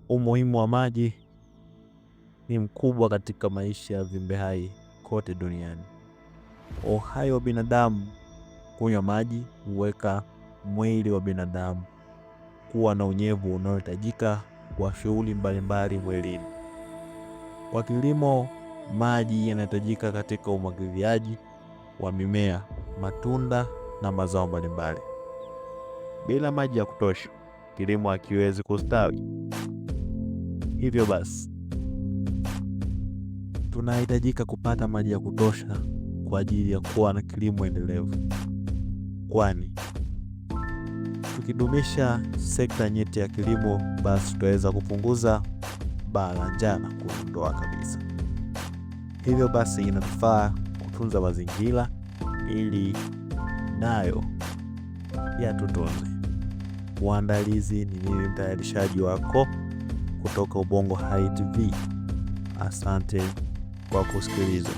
Umuhimu wa maji ni mkubwa katika maisha ya viumbe hai kote duniani. Uhai wa binadamu, kunywa maji huweka mwili wa binadamu kuwa na unyevu unaohitajika kwa shughuli mbalimbali mwilini. Kwa kilimo, maji yanahitajika katika umwagiliaji wa mimea, matunda na mazao mbalimbali. Bila maji ya kutosha, kilimo hakiwezi kustawi. Hivyo basi, tunahitajika kupata maji ya kutosha kwa ajili ya kuwa na kilimo endelevu. Kwani tukidumisha sekta nyeti ya kilimo, basi tutaweza kupunguza baa la njaa na kuondoa kabisa. Hivyo basi, inatufaa kutunza mazingira ili nayo yatutunze. Uandalizi ni mimi mtayarishaji wako kutoka Ubongo Hai TV. Asante kwa kusikiliza.